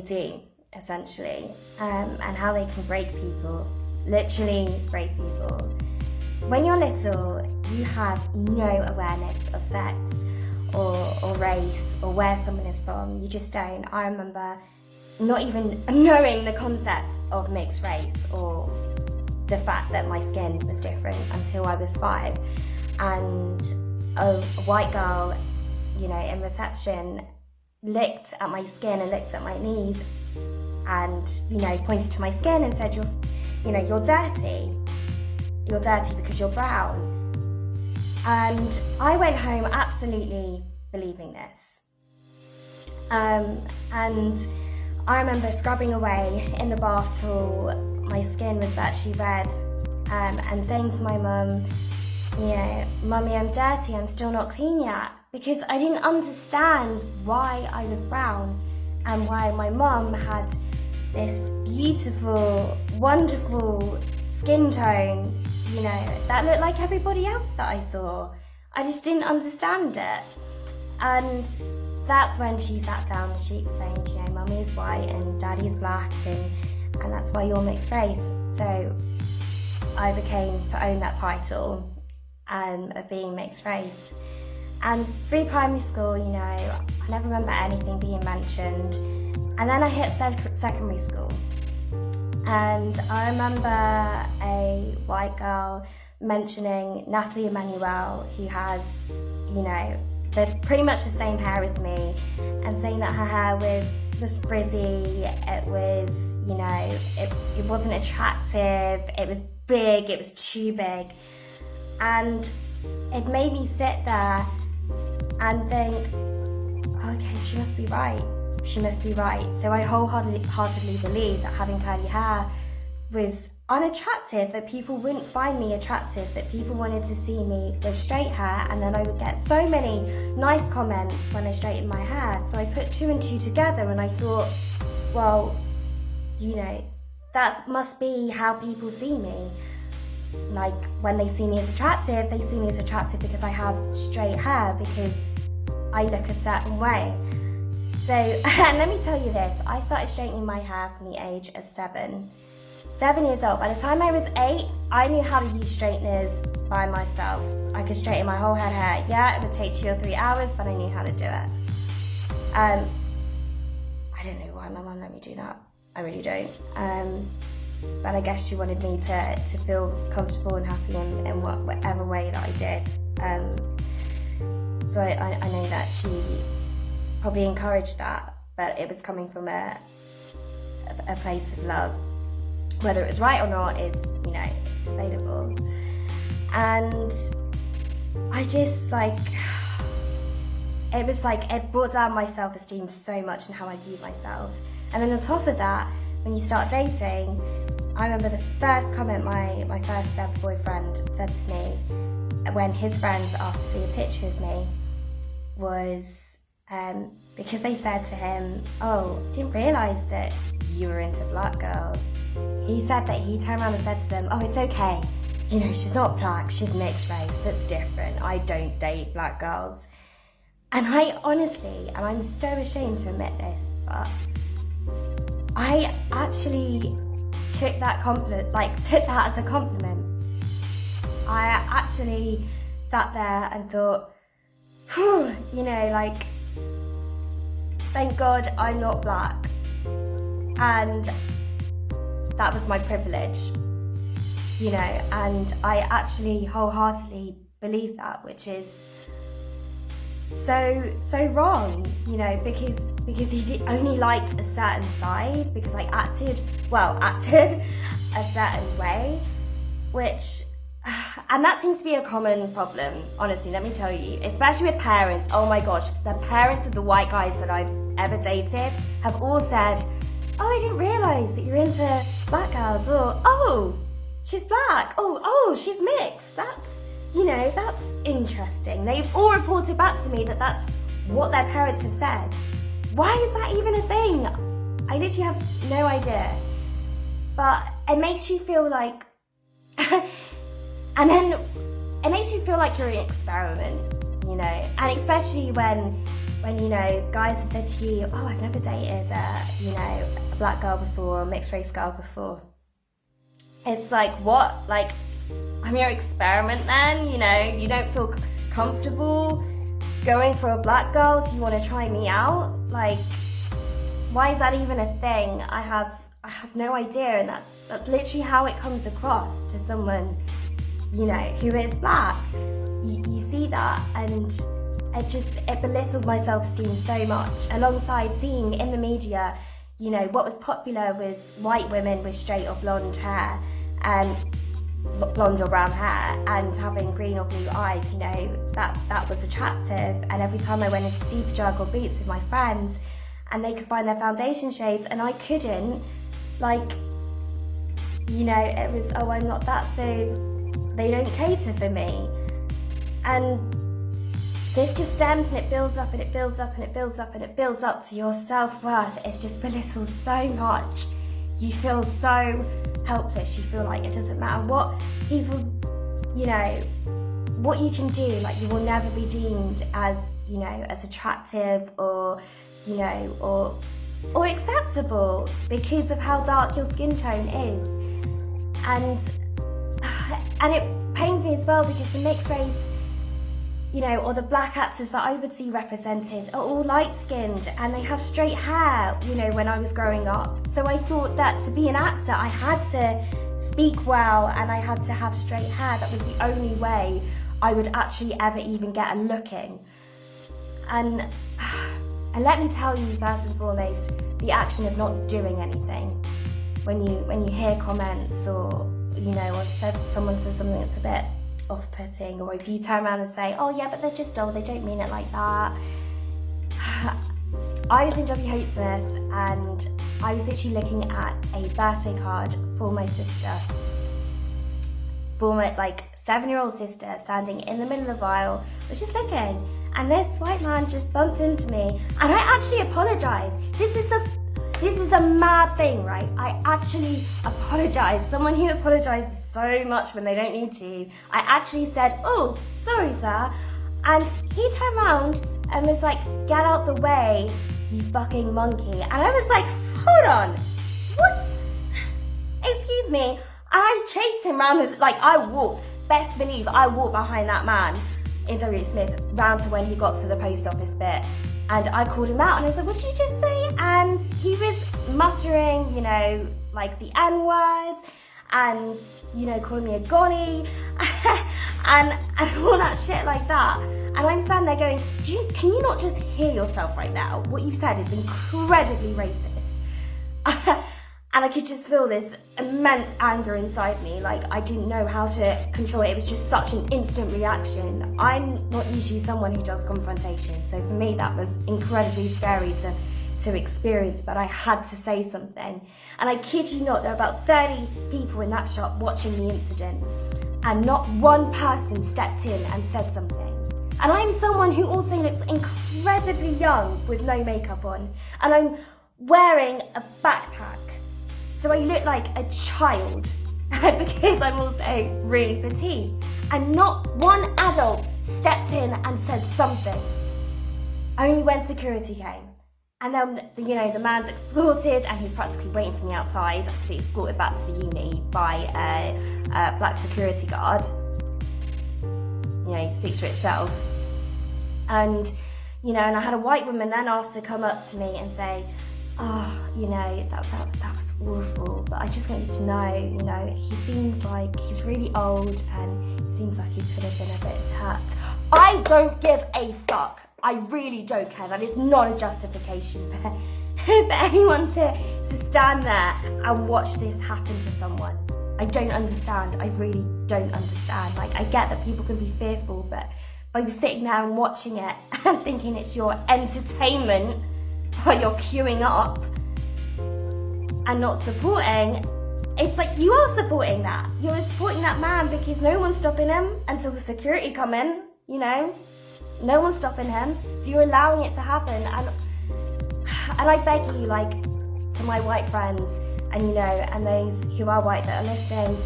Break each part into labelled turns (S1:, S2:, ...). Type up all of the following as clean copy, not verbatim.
S1: do, essentially, and how they can break people, literally break people. When you're little, you have no awareness of sex or race or where someone is from. You just don't. I remember not even knowing the concept of mixed race or the fact that my skin was different until I was 5. And a white girl, you know, in reception looked at my skin and looked at my knees and, you know, pointed to my skin and said, you're dirty. You're dirty because you're brown. And I went home absolutely believing this. And I remember scrubbing away in the bath till my skin was actually red, and saying to my mum, you know, Mummy, I'm dirty, I'm still not clean yet, because I didn't understand why I was brown and why my mum had this beautiful, wonderful skin tone, you know, that looked like everybody else that I saw. I just didn't understand it. And that's when she sat down and she explained, you know, Mummy is white and Daddy is black, and that's why you're mixed race. So I became to own that title of being mixed race. And through primary school, you know, I never remember anything being mentioned. And then I hit secondary school. And I remember a white girl mentioning Natalie Emmanuel, who has, you know, pretty much the same hair as me, and saying that her hair was frizzy, it was, you know, it wasn't attractive, it was big, it was too big. And it made me sit there and think, okay, she must be right. She must be right. So I wholeheartedly believed that having curly hair was unattractive, that people wouldn't find me attractive, that people wanted to see me with straight hair, and then I would get so many nice comments when I straightened my hair. So I put 2 and 2 together and I thought, well, you know, that must be how people see me. Like, when they see me as attractive, they see me as attractive because I have straight hair, because I look a certain way. So, and let me tell you this, I started straightening my hair from the age of 7. 7 years old. By the time I was 8, I knew how to use straighteners by myself. I could straighten my whole head hair. Yeah, it would take 2 or 3 hours, but I knew how to do it. I don't know why my mum let me do that. I really don't. But I guess she wanted me to feel comfortable and happy in whatever way that I did. So I know that she probably encouraged that, but it was coming from a place of love. Whether it was right or not is, you know, it's debatable. And I just, it brought down my self-esteem so much and how I viewed myself. And then on top of that, when you start dating, I remember the first comment my first ever boyfriend said to me when his friends asked to see a picture of me was, because they said to him, oh, didn't realise that you were into black girls. He said that he turned around and said to them, oh, it's okay. You know, she's not black, she's mixed race, that's different. I don't date black girls. And I honestly, and I'm so ashamed to admit this, but I actually took that as a compliment. I actually sat there and thought, whew, you know, like, thank God I'm not black. And that was my privilege, you know, and I actually wholeheartedly believe that, which is so wrong, you know, because he only liked a certain side, because I acted a certain way, which, and that seems to be a common problem, honestly, let me tell you, especially with parents. Oh my gosh, the parents of the white guys that I've ever dated have all said, oh, I didn't realise that you're into black girls, or, oh, she's black, oh, she's mixed, that's, you know, that's interesting. They've all reported back to me that that's what their parents have said. Why is that even a thing? I literally have no idea. But it makes you feel like, and then it makes you feel like you're an experiment, you know, and especially when when, you know, guys have said to you, oh, I've never dated, you know, a black girl before, or a mixed race girl before. It's like, what? Like, I'm your experiment then? You know, you don't feel comfortable going for a black girl, so you want to try me out? Like, why is that even a thing? I have no idea, and that's literally how it comes across to someone, you know, who is black. You see that, and it belittled my self-esteem so much, alongside seeing in the media, you know, what was popular was white women with straight or blonde hair, blonde or brown hair, and having green or blue eyes. You know, that was attractive. And every time I went into Superdrug or Boots with my friends, and they could find their foundation shades and I couldn't, like, you know, it was, oh, I'm not that, so they don't cater for me. And this just stems, and it builds up and it builds up and it builds up and it builds up to your self-worth. It's just belittled so much. You feel so helpless. You feel like it doesn't matter what people, you know, what you can do. Like, you will never be deemed as, you know, as attractive or, you know, or acceptable because of how dark your skin tone is. And it pains me as well, because the mixed race, you know, or the black actors that I would see represented are all light-skinned and they have straight hair, you know, when I was growing up. So I thought that to be an actor, I had to speak well and I had to have straight hair. That was the only way I would actually ever even get a look in. And let me tell you, first and foremost, the action of not doing anything. When you hear comments, or, you know, or someone says something that's a bit off-putting, or if you turn around and say, oh yeah, but they're just old, they don't mean it like that. I was in W Hostess and I was literally looking at a birthday card for my sister, for my, like, 7-year-old sister, standing in the middle of the aisle, was just looking, and this white man just bumped into me, and I actually apologised. This is the mad thing, right? I actually apologised. Someone who apologises so much when they don't need to. I actually said, oh, sorry, sir. And he turned around and was like, get out the way, you fucking monkey. And I was like, hold on, what? Excuse me. I chased him around his, like, I walked, best believe I walked behind that man in W. Smith round to when he got to the post office bit. And I called him out and I said, what did you just say? And he was muttering, you know, like the N-words, and, you know, calling me a gonny, and all that shit like that. And I'm standing there going, can you not just hear yourself right now? What you've said is incredibly racist. And I could just feel this immense anger inside me. Like, I didn't know how to control it. It was just such an instant reaction. I'm not usually someone who does confrontation. So for me, that was incredibly scary to experience, but I had to say something. And I kid you not, there were about 30 people in that shop watching the incident, and not one person stepped in and said something. And I'm someone who also looks incredibly young with no makeup on, and I'm wearing a backpack. So I look like a child because I'm also really petite. And not one adult stepped in and said something. Only when security came. And then, you know, the man's escorted and he's practically waiting for me outside to be escorted back to the uni by a black security guard. You know, it speaks for itself. And, you know, and I had a white woman then after come up to me and say, oh, you know, that was awful, but I just want you to know, you know, he seems like he's really old and he seems like he could have been a bit tapped. I don't give a fuck. I really don't care. That is not a justification for anyone to stand there and watch this happen to someone. I don't understand. I really don't understand. Like, I get that people can be fearful, but by you sitting there and watching it and thinking it's your entertainment while you're queuing up and not supporting, it's like you are supporting that. You're supporting that man because no one's stopping him until the security come in, you know? No one's stopping him, so you're allowing it to happen. And I beg you, like, to my white friends, and, you know, and those who are white that are listening,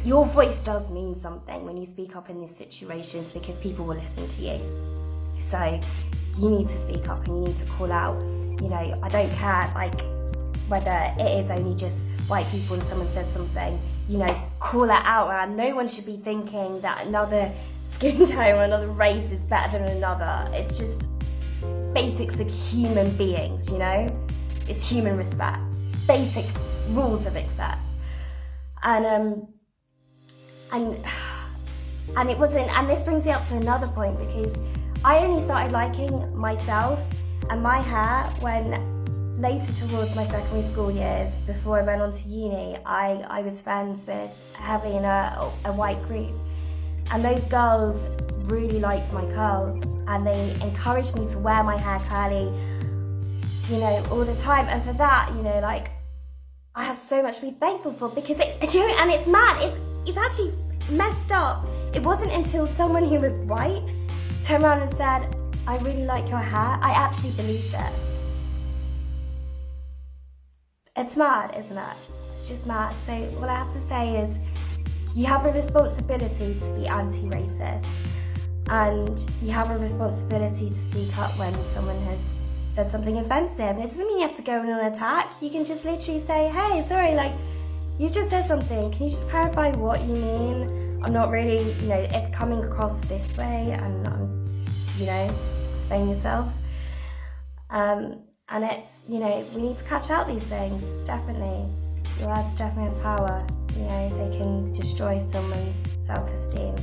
S1: your voice does mean something when you speak up in these situations, because people will listen to you. So you need to speak up and you need to call out. You know, I don't care like whether it is only just white people and someone says something, you know, call it out, and no one should be thinking that another skin tone or another race is better than another. It's just basics of human beings, you know? It's human respect, basic rules of respect. And it wasn't, and this brings me up to another point, because I only started liking myself and my hair when later towards my secondary school years, before I went on to uni, I was friends with heavily in a white group, and those girls really liked my curls and they encouraged me to wear my hair curly, you know, all the time. And for that, you know, like, I have so much to be thankful for, because and it's mad, it's actually messed up. It wasn't until someone who was white turned around and said, I really like your hair, I actually believed it. It's mad, isn't it? It's just mad. So what I have to say is, you have a responsibility to be anti-racist, and you have a responsibility to speak up when someone has said something offensive. And it doesn't mean you have to go in an attack. You can just literally say, hey, sorry, like, you just said something. Can you just clarify what you mean? I'm not really, you know, it's coming across this way, and you know, explain yourself. And it's, you know, we need to catch out these things, definitely. Your words definitely have power. You know, they can destroy someone's self-esteem.